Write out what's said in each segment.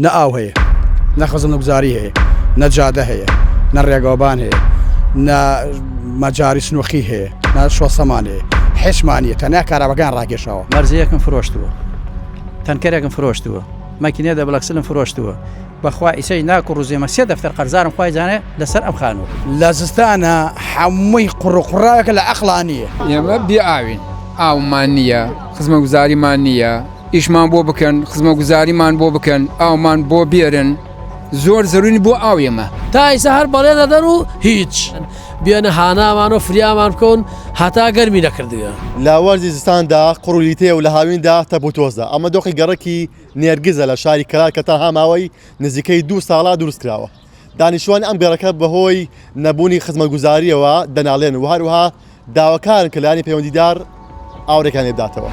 نە ئاو هەیە، نە خزمەتگوزاری هەیە، نە جادە هەیە، نە ڕێگەوبان هەیە، نە مەجاری سنووخی هەیە، نە شۆسەمان هەیە، حێشمانیە تەنیا کارابەکان ڕاکێشەوە. مەرزەیەکم فرۆشتووە، تەنکەرێکم فرۆشتووە، ماکینێ دەبڵەکسلم فرۆشتووە، بەخوا ئیسەی ناک و ڕوزێمە 3 دەفتەر قەرزارم خوای زانێ لەسەر ئەم خانوو. لە زستانە هەمووی قوڕقڕاوێکە لە عەقڵانیە. ئێمە بێئاوین، ئاومان نییە، خزمەتگوزاریمان نییە، ئیشمان بۆ بکەن، خزمەتگوزاریمان بۆ بکەن، ئاومان بۆ بێرن، زۆر زەرورین بۆ ئاو ئێمە. تا ئیسا هەر بەڵێ دەدەن و هیچ بێنە هانامان و فریامان بکەون هەتا گەرمی نەکردووە. لاوەرزی زستاندا قوڕولیتەیە و لە هاویندا تەبوتۆزە. ئەمە دۆخی گەڕەکی نێرگزە لە شاری کەرار کە تەنها ماوەی نزیکەی 2 ساڵا دروستکراوە. دانیشتوانی ئەم گەڕەکە بەهۆی نەبوونی خزمەتگوزاریەوە دەناڵێن و هەروەها داواکارن کە لایەنی پەیوەندیدار ئاورێکان لێبداتەوە.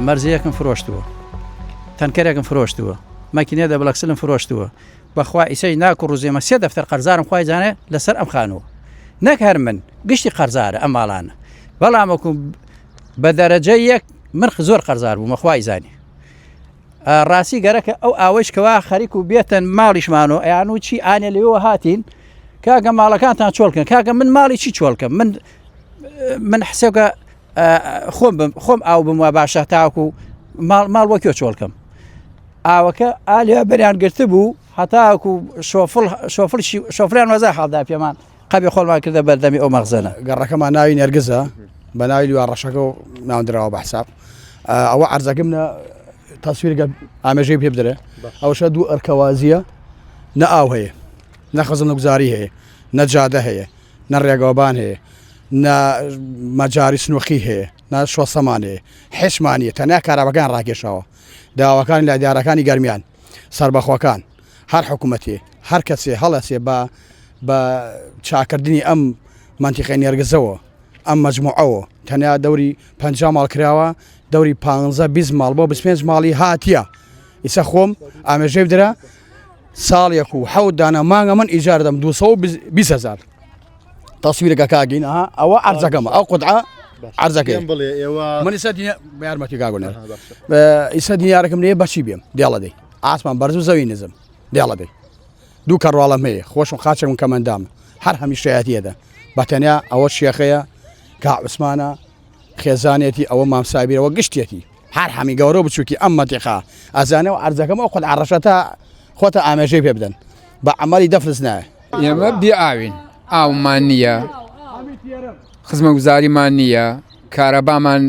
مەرزەیەکم فرۆشتووە، تەنکەرێکم فرۆشتووە، ماکینێ دەبڵەکسلم فرۆشتووە، بەخوا ئیسەی ناک و ڕوزێمە 3 دەفتەر قەرزارم خوای زانێ لەسەر ئەم خانووە. نەک هەر من گشتی قەرزارە ئەم ماڵانە، بەڵامەکو بە دەرەجە یەک من زۆر قەرزار بوومە خوای زانی. ڕاستی گەرەکە ئەو ئاوەشکەوە خەریک و بێتەن ماڵیشمانەوە ئەیان و چی ئانێ لەوە هاتین کاگە ماڵەکانتان چۆڵکن، کاگە من ماڵی چی چۆڵکەم، من حسێکە خۆم ئاو بم وە باشە تاوکو ماڵ وەکیۆ چۆڵکەم. ئاوەکە ئالیا بەریان گرتە بوو هەتاکو شۆفریان وەزای حاڵدا پێمان قەبی خۆڵمان کردە بەردەمی ئەو مەغزەنە. گەڕەکەمان ناوی نێرگزە بە ناوی لوار ڕەشەکە و ناودراوە بە حساب. ئەوە عەرزەکەمە تەسویرگە ئامێژەی پێ بدرێ. ئەوشە 2 ئەرکەوازیە، نە ئاو هەیە، نە خزمەتگوزاری هەیە، نە جادە هەیە، نە ڕێگەوبان هەیە، نە مەجاری سنووخی هەیە، نە شۆسەمان هەیە، حێشمانیە تەنیا کارابەکان ڕاکێشەوە. داواکانی لە ئیدارەکانی گەرمیان سەربەخۆکان هەر حکوومەتی هەر کەسێ هەڵەسێ بە چاکردنی ئەم منتیقەی نێرگزەوە ئەم مەجموعەوە تەنیا دەوری 50 ماڵ کراوە، دەوری 15-20 ماڵ بۆ 25 ماڵی هاتیە. ئیسە خۆم ئامێژەی بدرا ساڵێک و 7 دانە مانگە من ئیجار دەم 220,000 تەسویرەکە کاگین ئەوە عەرزەکەمە ئەو قودعە عەرزەکەی من ئیسا یارمەتی کاگونەر ئیسا دیارەکەم لێ بەچی بێم دێڵە دەی ئاسمان بەرز و زەوی نزم دێڵە دەی 2 کەڕواڵەم هەیە خۆشم خاچێکم کەمەندامە هەر هەمیشەیەتیەدا بەتەنیا ئەوە شێخەیە کا عوسمانە خێزانێتی ئەوە مامسابیرەوە گشتێتی هەر هەمی گەورە بچووکی ئەم مەتیقا ئەزانەوە عەرزەکەم ئەو قودعە ڕەشەتە خۆتە ئامێژەی پێ بدەن بە عەمەلی دەفرز نایە. ئێمە بێئاوین، ئاومان نییە، خزمەتگوزاریمان نییە، کارەبامان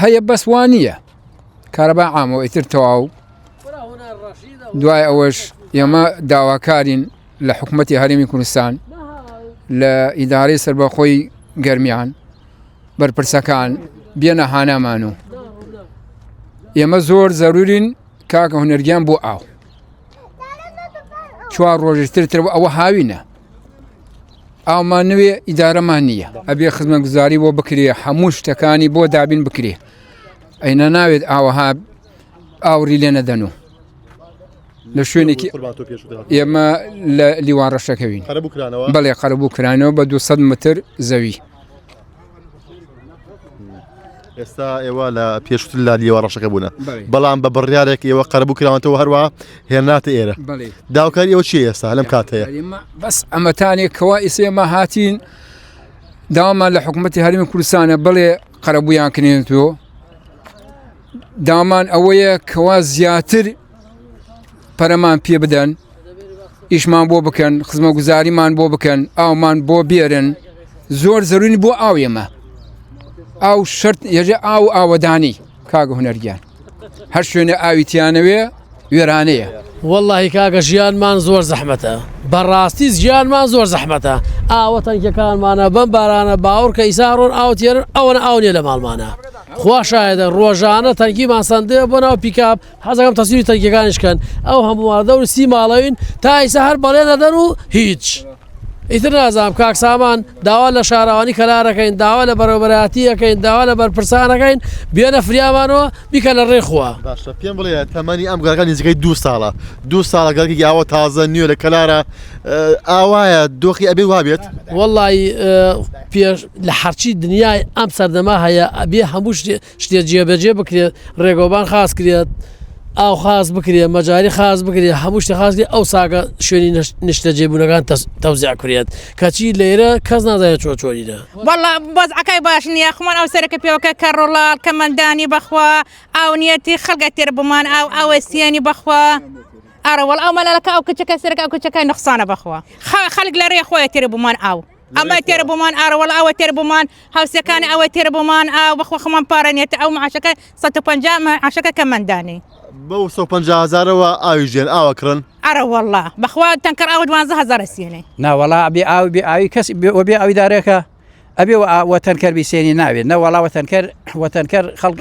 هەیە بەس وان نییە، کارەبا عامەوە ئیتر تەواو. دوای ئەوەش ئێمە داواکارین لە حکوومەتی هەرێمی کوردستان لە ئیدارەی سەربەخۆی گەرمیان بەرپرسەکان بێنە هانامان و ئێمە زۆر زەرورین کاکە هونەرگیان بۆ ئاو 4 ڕۆژترتر ئەوە هاوینە ئاومان نوێ ئیدارەمان نییە ئەبێ خزمەتگوزاری بۆ بکرێ هەموو شتەکانی بۆ دابین بکرێ ئەینە ناوێت ئاوەها ئاوری لێ نەدەن و لە شوێنێکی ئێمە لە لیوان ڕەشەکەوین بەڵێ قەرەبوو کرانەوە بە 200 متر زەوی. ئێستا ئێوە لە پێشتر لا لیوە ڕەشەکە بوونە بەڵام بە بڕیارێک ئێوە قەرەبوو کراوەتەوە هەروە هێناتە ئێرە داواکاری ئەوە چی ئێستا لەم کاتەیە بەس ئەمەتانێک کەوا ئێستا ئێمە هاتین داوامان لە حکوومەتی هەرێمی کوردستانە بڵێ قەرەبوویان کردێتەوە داوامان ئەوەیە کەوا زیاتر پەرەمان پێ بدەن ئیشمان بۆ بکەن خزمەتگوزاریمان بۆ بکەن ئاومان بۆ بێرن زۆر زەرورین بۆ ئاو ئێمە ئاو شەرت یەژێ ئاو ئاوەدانی کاگە هونەرگیان هەر شوێنە ئاویتیانەوێ وێرانەیە. واللهی کاگە ژیانمان زۆر زەحمەتە بەڕاستی ژیانمان زۆر زەحمەتە ئاوە تەنکیەکانمانە بەم بارانە باوەڕ کە ئیساڕۆن ئاوتێرن ئەوەنە ئاونێ لە ماڵمانە خوا شایەدە ڕۆژانە تەنکیمان سەندێ بۆ ناو پیکاپ حەزەکەم تەسویری تەنکیەکانیشکەن ئەو هەمووان دەور 30 ماڵەوین تا ئیسا هەر بەڵێ دەدەن و هیچ ئیتر نازام کاک سامان داوا لە شاراوانی کەلارەکەین داوا لە بەڕێوەبەراتیەکەین داوا لە بەرپرسانەکەین بێنە فریامانەوە بیکە لە ڕێخوا باشە پێم بڵێ تەمەنی ئەم گەڕەکە نزیکەی 2 ساڵە 2 ساڵە گەڵکی ئاوە تازە نیوە لە کەلارە ئاوایە دۆخی ئەبێ وابێت وەڵی پێش لە هەرچی دنیای ئەم سەردەما هەیە ئەبێ هەموو شتێ جێبەجێ بکرێت ڕێگۆبان خاص کرێت ئاو خاص بکرێت مەجاری خاص بکرێت هەموو شتێ خاص کرێت ئەو ساگە شوێنی نیشتە جێبوونەکان تەوزیع کرێت کەچی لێرە کەس نازانێت چۆچۆریدا والله بەزعەکەی باش نییە خۆمان ئەو سەرەکە پێوەکە کەڕۆڵال کەمەندانی بەخوا ئاو نیەتی خەڵگە تێر بمان ئاو ئەوەسیێنی بەخوا ئارەوەڵ ئەو مەلەکە ئەو کچەکە سەرەکە ئەو کچەکەی نقصانە بەخوا خەڵک لە ڕێ خۆیان تێر بمان ئاو ئەمە تێر بمان ئارەوەڵ ئەوە تێر بمان هاوسەکانی ئەوە تێر بمان ئاو بەخوا خۆمان پارەنێتە ئەو معاشەکە 150 معاشەکە کەمەندانی بەو 150,000ەوە ئاوی ژێن ئاوە کڕن ئەرە والله بەخوا تەنکەر ئاو 12,000 سێنێ ناوەڵا ئەبێ ئاوی بێ ئاوی کەس بێ ئەوی دارێکە ئەبێ وەتەنکەر بیسێنی ناوێت نەوەڵا وەتەنکەر خەڵک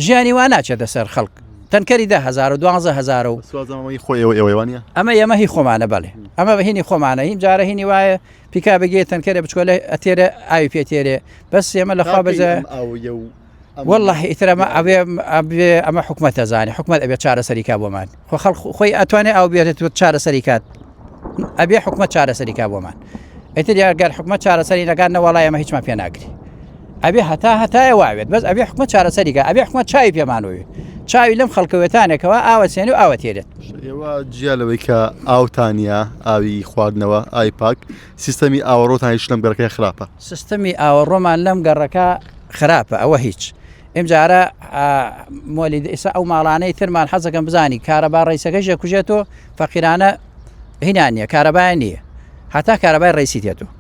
ژیانی وا ناچێتە سەر خەڵک تەنکەری 10,000 و 12,000 و خۆی ئێوەیوانە ئەمە ئێمە هی خۆمانە بەڵێ ئەمە بە هینی خۆمانە هین جارە هینی وایە پیکا بگێت تەنکەرە بچکۆلە ئەتێرە ئاوی پێتێرێ بەس ئێمە لەخوا بەجە والله ئیترەمە ئەبێ ئەمە حکومەتە زانانی حکومەت ئەبێت چارەسەریکا بۆمان خۆ خەڵک خۆی ئەتوانێت ئەو بێت چارەسەریکات ئەبێ حکومەت چارەسەریکا بۆمان ئیتر یاگەر حکومەت چارەسەری نەکات نەوەڵای ئەمە هیچمان پێ ناگری ئەبێ هەتایە واوێت بەس ئەبێ حکومەت چارەسەریکە ئەبێ حکومەت چاوی پێمانەوەی چاوی لەم خەڵکەوێتانێکەوە ئاوە سێنی و ئاوە تێرێت ئێوە جیالەوەی کە ئاوتانە ئاوی خواردنەوە ئای پاک سیستەمی ئاوەڕۆتانی شلم گەڕەکەی خراپە سیستەمی ئاوەڕۆمان لەم گەڕەکە خراپە ئەوە هیچ ئەم جارە مۆلی ئێستا ئەو ماڵانەی ترمان حەزەکەم بزانی کارەبا ڕیسەکەیشە کوژێتەوە فەقیرانە هینان نییە کارەبای نییە هەتا کارەبای ڕیسی تێتەوە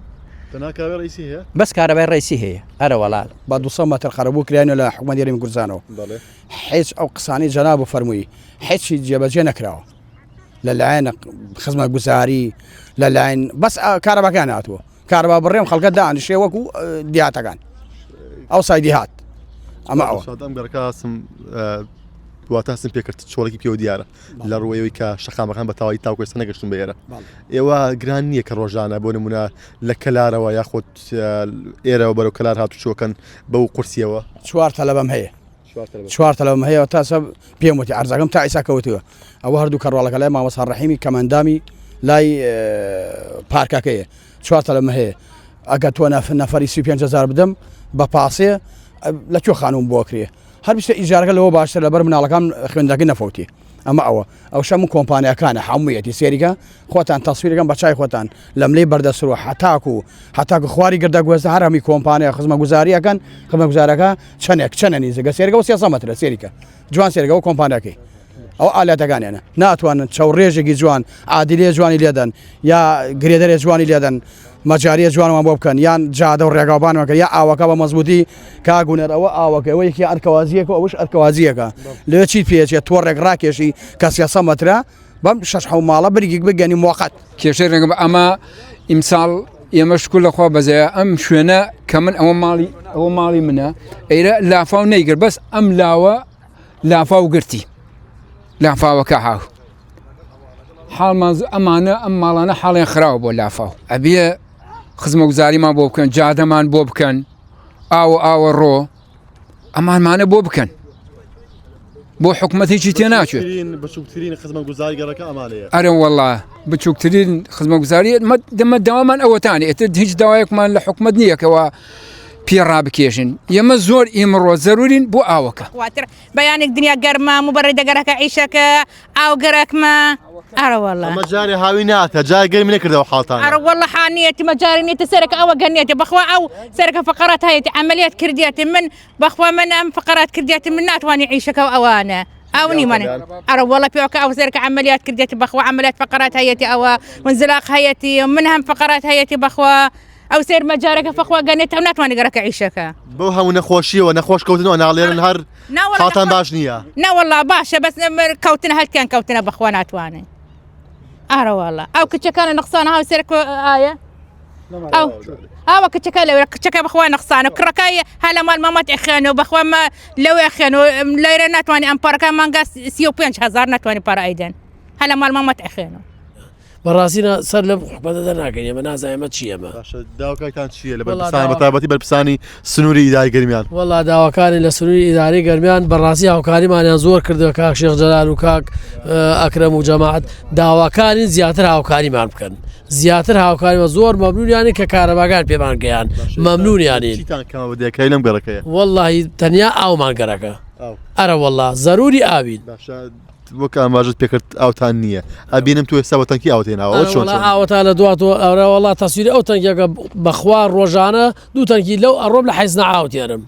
بەس کارەبای ڕیسی هەیە ئەرە وەڵات با 200 مەتر خەرەبوو کراینە لە حکومەت یاریمی کوردستانەوە هیچ ئەو قسانی جەناب فەرمووی هیچی جێبەجێ نەکراوە لەلایەن خزمەت گوزاری لەلایەن بەس کارەباکان هاتووە کارەبا بڕێم خەڵکە دانیشێ وەکو دیاتەکان ئەو سایدی هات ئەمە ئەم گەڕکەسم دواتەسم پێکرد چۆڵێکی پێوە دیارە لە ڕوەیەوەی کە شەقامەکان بە تاوای تاوکۆستا نەگەشتن بێرە ئێوە گران نییە کە ڕۆژانە بۆ نمونە لە کەلارەوە یاخۆت ئێرەوە بەرەو کەلار هاتوچۆکەن بەو قورسیەوە 4 تەلەبەم هەیە 4 تەلەبەم هەیە تا سەب پێم وتی ئەرزەکەم تا ئیسا کەوتووە ئەوە هەردوو کەڕواڵەکە لای مامۆستا ڕەحیمی کەمەندامی لای پارکەکەیە 4 تەلەبەم هەیە ئەگە تۆ نەفەری 35,000 بدەم بە پاسێ لەکوێ خانوم بۆکرێ هەر بیستە ئیجارەکە لەوە باشتر لەبەر مناڵەکان خوێندەکە نەفەوتی ئەمە ئەو شەم کۆمپانیەکانە هەموویەتی سێریکە خۆتان تەسویرەکەم بە چای خۆتان لەم لێ بەردەسرۆ هەتاکو خواری گردە گوێزە هەر هەمی کۆمپانیا خزمە گوزاریەکەن خزمە گوزارەکە چەنە نیزەگە سێرگە و 300 مەترە سێریکە جوان سێرگە و کۆمپانیەکەی ئەو ئالاتەکانیانە ناتوانن چاو ڕێژێکی جوان عادیلێ جوانی لێدەن یا گرێدەرێ جوانی لێدەن مەجاریە جوانمان بۆ بکەن یان جادە و ڕێگاوبانەکە یا ئاوەکە بە مەزبوطی کاگونەر ئەوە ئاوەکە یەکی ئەرکەوازیەکە ئەوش ئەرکەوازیەکە لێ چیت پێچێت تۆڕێک ڕاکێشی کە 300 مەترە بەم 6 ماڵە بریگێک بگەنی موقت کێشەی ڕێگە ئەمە ئیمساڵ ئێمە شکول لەخوا بەزەیە ئەم شوێنە کە من ئەوە ماڵی منە ئەیرە لافاو نەیگر بەس ئەم لافاو گرتی لافاوەکە هاو حاڵمان ئەمانە ئەم ماڵانە حاڵیان خراوە بۆ لافاو ئەبێ خزمە گوزاریمان بۆ بکەن جادەمان بۆ بکەن ئاوە ڕۆ ئەمانمانە بۆ بکەن بۆ حکومەتێکی تێ ناچێت بچووکترین خزمە گوزاری گەڕەکە ئەمانەیە ئەرێ وەڵا بچووکترین خزمە گوزاری دەمە داوامان ئەوەتانی ئێتر هیچ داوایەکمان لە حکومەت نییەکەوە پێڕابکێژن ئێمە زۆر ئێمەڕۆ زەرورین بۆ ئاوەکە بەیانێک دنیا گەرمە موبەڕێ دەگەرەکە عیشەکە ئاو گەرەکمە ئەرەوەڵە مەجاری هاوی ناتە جای گەرمی نەکردەوە حاڵتان ئەرەوەڵە حانیەتی مەجاری نیێتە سەرەکە ئەوە گەنێتی بەخوا ئەو سەرەکە فقرات هەیەی عملیات کردیەتی من بەخوا من ئەم فقرات کردیەتی من ناتوانانی عیشەکە و ئەوانە ئەونی منە ئەرەوەڵە پێوەکە ئەو سەرکە عملیات کردێتی بەخوا عملیات فقرات هەیەی ئەوە منزلاق هەیەی من هەم فقرات هەیەی بەخوا ئەو سێر مەجارەکە فەخوا گەنێت ئەو ناتوانانی گەرەکە عیشەکە بۆ هەموو نەخۆشیەوە نەخۆش کەوتنەوە ناڵێرن هەر حاڵتان باش نییە نەوەڵا باشە بەس کەوتنە هەلکیان کەوتنە بەخوا ناتوانێت ئارەوەڵە ئەو کچەکانە نەخسانە هاو سەر ئاە ئەوە کچەکە لەوێ کچەکە بەخوا نەخسانە کڕەکەی هەلە مال مامەت ئەخێنەوە بەخوا لەوێ ئەخێنەوە لەیرە ناتوانانی ئەم پارەکە مانگا 35,000 ناتوانانی پارە ئەیدەن هەلە مال مامەت ئەخێنەوە بەڕاستینە سەر لەم حکومەتە دەرناکەین ئێمە نازانێمە چی ئەمە داواکایتان چییە لە وەڵا بەرپرسانی بەتابەتی بەرپرسانی سنووری ئیداری گەرمیان وەڵا داواکانی لە سنووری ئیداری گەرمیان بەڕاستی هاوکاریمانیان زۆر کردووە کاک شێخ جەلال و کاک ئەکرەم و جەماعەت داواکانی زیاتر هاوکاریمان بکەن زیاتر هاوکاریمە زۆر مەمنونیانی کە کارەباگان پێمان گەیان مەمنونیانین چیتان کەمەوە دەکەی لەم گەڕەکەیە واللهی تەنیا ئاومان گەرەکە ئەرە وەڵا زەروری ئاوین وەک ئاماژت پێکرد ئاوتان نییە ئەبینم تو ێستا بەتەنکی ئاوتێناوە چۆن ئاوەتا لە دواتەوە ئەوە وڵات تەسویری ئەو تەنکێکە بەخوا ڕۆژانە دوو تەنکی لەو ئەڕۆم لە حیزنا ئاوتێنم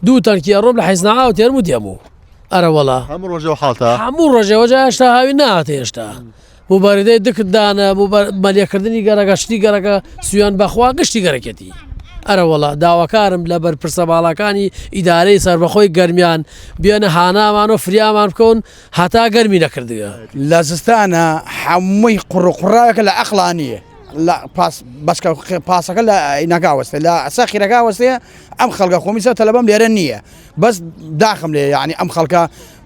دوو تەنکی ئەڕۆم لە حیزنا ئاوتێنم و دێمو ئەرە وەڵا هەموو ڕۆژەوە حاڵتە هەموو ڕۆژێوەجا هێشتا هاوی نهاتە هێشتا موبارەدەی دکتدانە مەلێکردنی گەرەکە شتی گەرەکە سویان بەخوا گشتی گەرەکەتی ئەرە وەڵا داواکارم لە بەرپرسە باڵەکانی ئیدارەی سەربەخۆی گەرمیان بێنە هانامان و فریامان بکەون هەتا گەرمی نەکردووە لە زستانە هەمووی قڕقڕاوێکە لە ئەقلانیە بەسکە پاسەکە لە نەکاوەستێ لە سەخیرەکاوەستەیە ئەم خەڵگە خۆمیسە تەلەبەم لێرە نییە بەس داخم لێ یعنی ئەم خەڵکە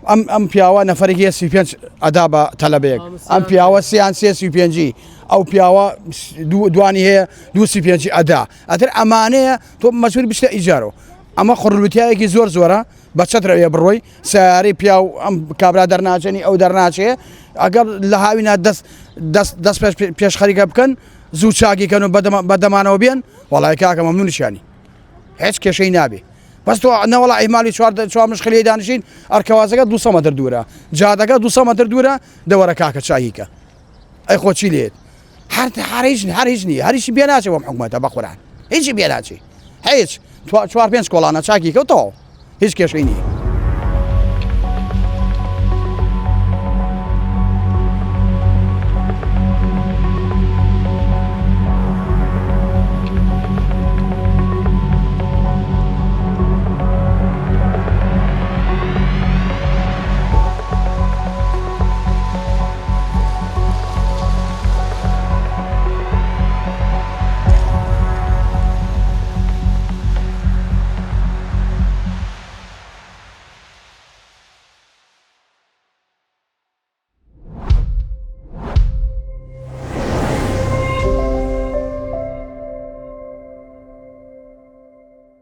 ئەم پیاوە نەفرێکی 35 ئەدا بە تەلەبەیەک ئەم پیاوە سیان 35 ئەو پیاوە دوانی هەیە 25 ئەدا ئەتر ئەمانەیە تۆ مەسوول بشتە ئیجارەوە ئەمە قڕلوتیایەکی زۆر زۆرە بە چەترەوێ بڕۆی سیاری پیا و ئەم کابرا دەرناچێنی ئەو دەرناچێ ئەگەر لە هاوینە دەست پێش خەریکە بکەن زوو چاکیکەن و بەدەمانەوە بێن وەڵای کاکە مەمنونیشانی هیچ کێشەی نابێ بەس تۆ نەوەڵا ئیمالی 4 مشخلی دانیشین ئەرکەوازەکە 200 مەتر دوورە جادەکە 200 مەتر دوورە دەوەرە کاکە چاکیکە ئەی خۆچی لێت هەر هیچ نییە هەریشی بێ ناچێ وەم حکومەتە بەخۆران هیچی بێ ناچێ هیچ 4-5 کۆڵانە چاکی کەوتەوە هیچ کێشەی نییە